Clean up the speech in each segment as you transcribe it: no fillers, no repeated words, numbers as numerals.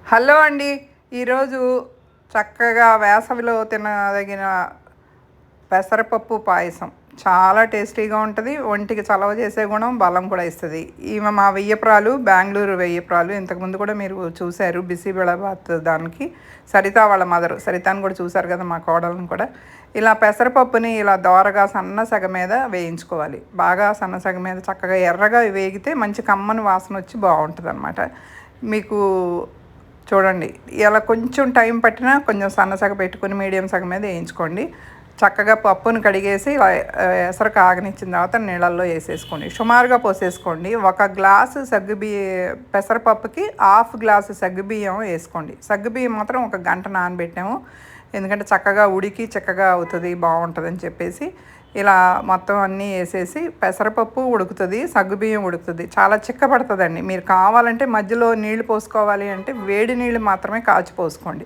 Hello అండి. ఈరోజు చక్కగా వేసవిలో తినదగిన పెసరపప్పు పాయసం. చాలా టేస్టీగా ఉంటది. ఒంటికి చలవ చేసే గుణం, బలం కూడా ఇస్తది. ఈమె మా వెయ్యప్రాలు, బెంగుళూరు వెయ్యప్రాలు. ఇంతకుముందు కూడా మీరు చూసారు బిసిబెళబాత్ దానికి. సరిత వాళ్ళ మదరు. సరితని కూడా చూసారు కదా మా కోడలను కూడా. ఇలా పెసరపప్పుని ఇలా దోరగా సన్న సెగ మీద వేయించుకోవాలి. బాగా సన్న సెగ మీద చక్కగా ఎర్రగా వేగితే మంచి కమ్మని వాసన వచ్చి బాగుంటుందన్నమాట. మీకు చూడండి ఇలా కొంచెం టైం పట్టినా కొంచెం సన్న సగ పెట్టుకుని మీడియం సగం మీద వేయించుకోండి. చక్కగా పప్పును కడిగేసి ఎసరు కాగనిచ్చిన తర్వాత నీళ్ళల్లో వేసేసుకోండి. సుమారుగా పోసేసుకోండి. ఒక గ్లాసు పెసరపప్పుకి హాఫ్ గ్లాసు సగ్గుబియ్యం వేసుకోండి. సగ్గుబియ్యం మాత్రం ఒక గంట నానబెట్టాము. ఎందుకంటే చక్కగా ఉడికి చక్కగా అవుతుంది, బాగుంటుందని చెప్పేసి ఇలా మొత్తం అన్నీ వేసేసి పెసరపప్పు ఉడుకుతుంది, సగ్గుబియ్యం ఉడుకుతుంది. చాలా చిక్కపడుతుందండి. మీరు కావాలంటే మధ్యలో నీళ్లు పోసుకోవాలి అంటే వేడి నీళ్ళు మాత్రమే కాచి పోసుకోండి.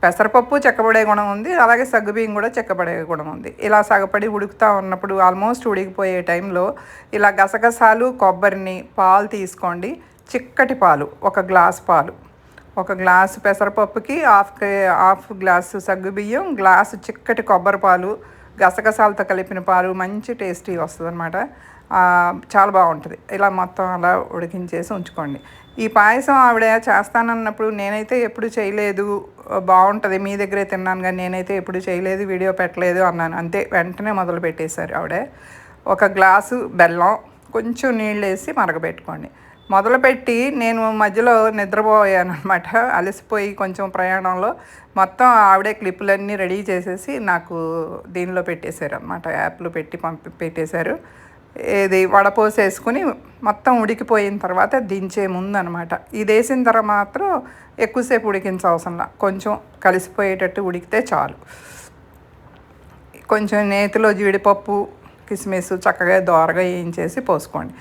పెసరపప్పు చెక్కబడే గుణం ఉంది, అలాగే సగ్గుబియ్యం కూడా చెక్కబడే గుణం ఉంది. ఇలా సగపడి ఉడుకుతూ ఉన్నప్పుడు ఆల్మోస్ట్ ఉడికిపోయే టైంలో ఇలా గసగసాలు, కొబ్బరిని, పాలు తీసుకోండి. చిక్కటి పాలు, ఒక గ్లాస్ పాలు, ఒక గ్లాసు పెసరపప్పుకి హాఫ్ గ్లాసు సగ్గుబియ్యం, గ్లాసు చిక్కటి కొబ్బరి పాలు, గసగసాలతో కలిపిన పాలు, మంచి టేస్టీ వస్తుంది అనమాట. చాలా బాగుంటుంది. ఇలా మొత్తం అలా ఉడికించేసి ఉంచుకోండి. ఈ పాయసం ఆవిడ చేస్తానన్నప్పుడు నేనైతే ఎప్పుడు చేయలేదు, బాగుంటుంది, మీ దగ్గరే తిన్నాను కానీ నేనైతే ఎప్పుడు చేయలేదు, వీడియో పెట్టలేదు అన్నాను. అంతే, వెంటనే మొదలు పెట్టేశారు ఆవిడ. ఒక గ్లాసు బెల్లం, కొంచెం నీళ్ళు వేసి మరగబెట్టుకోండి. మొదలుపెట్టి నేను మధ్యలో నిద్రపోయాను అనమాట. అలసిపోయి కొంచెం ప్రయాణంలో మొత్తం ఆవిడే క్లిప్పులన్నీ రెడీ చేసేసి నాకు దీనిలో పెట్టేశారు అనమాట. యాప్లో పెట్టి పెట్టేశారు. ఇది వడపోసేసుకుని మొత్తం ఉడికిపోయిన తర్వాత దించే ముందు అనమాట. ఇది వేసిన తర్వాత మాత్రం ఎక్కువసేపు ఉడికించవసరంలా, కొంచెం కలిసిపోయేటట్టు ఉడికితే చాలు. కొంచెం నేతిలో జీడిపప్పు, కిస్మిస్ చక్కగా దోరగా వేయించేసి పోసుకోండి.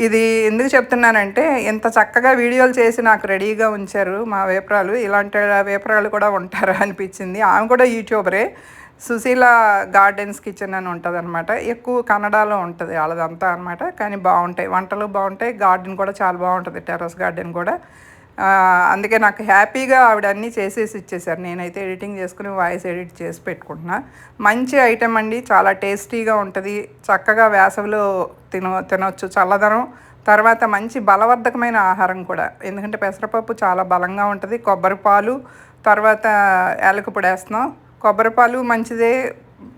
ఇది ఎందుకు చెప్తున్నానంటే, ఇంత చక్కగా వీడియోలు చేసి నాకు రెడీగా ఉంచారు మా వేపరాలు. ఇలాంటి వేపరాలు కూడా ఉంటారా అనిపించింది. ఆమె కూడా యూట్యూబరే. సుశీల గార్డెన్స్ కిచెన్ అని ఉంటుంది అనమాట. ఎక్కువ కన్నడలో ఉంటుంది వాళ్ళదంతా అనమాట. కానీ బాగుంటాయి వంటలు, బాగుంటాయి. గార్డెన్ కూడా చాలా బాగుంటుంది, టెర్రస్ గార్డెన్ కూడా. అందుకే నాకు హ్యాపీగా ఆవిడ అన్నీ చేసేసి ఇచ్చేసారు. నేనైతే ఎడిటింగ్ చేసుకుని వాయిస్ ఎడిట్ చేసి పెట్టుకుంటున్నా. మంచి ఐటెం అండి, చాలా టేస్టీగా ఉంటుంది. చక్కగా వేసవిలో తినవచ్చు, చల్లదనం. తర్వాత మంచి బలవర్ధకమైన ఆహారం కూడా, ఎందుకంటే పెసరపప్పు చాలా బలంగా ఉంటుంది. కొబ్బరి పాలు, తర్వాత యాలకుపొడి వేస్తున్నాం. కొబ్బరి పాలు మంచిదే,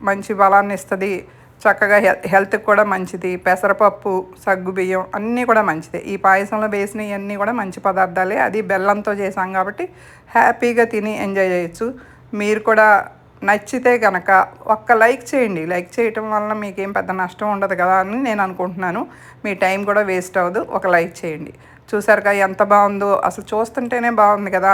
మంచి బలాన్ని ఇస్తుంది. చక్కగా హెల్త్కి కూడా మంచిది. పెసరపప్పు, సగ్గుబియ్యం అన్నీ కూడా మంచిదే. ఈ పాయసంలో వేసినవి అన్నీ కూడా మంచి పదార్థాలే. అది బెల్లంతో చేసాం కాబట్టి హ్యాపీగా తిని ఎంజాయ్ చేయొచ్చు. మీరు కూడా నచ్చితే కనుక ఒక్క లైక్ చేయండి. లైక్ చేయటం వలన మీకేం పెద్ద నష్టం ఉండదు కదా అని నేను అనుకుంటున్నాను. మీ టైం కూడా వేస్ట్ అవ్వదు. ఒక లైక్ చేయండి. చూసారుగా ఎంత బాగుందో, అసలు చూస్తుంటేనే బాగుంది కదా.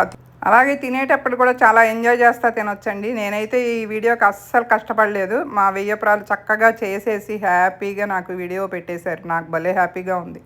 అలాగే తినేటప్పుడు కూడా చాలా ఎంజాయ్ చేస్తా తినొచ్చండి. నేనైతే ఈ వీడియోకి అస్సలు కష్టపడలేదు. మా వెయ్యప్రాలు చక్కగా చేసేసి హ్యాపీగా నాకు వీడియో పెట్టేశారు. నాకు భలే హ్యాపీగా ఉంది.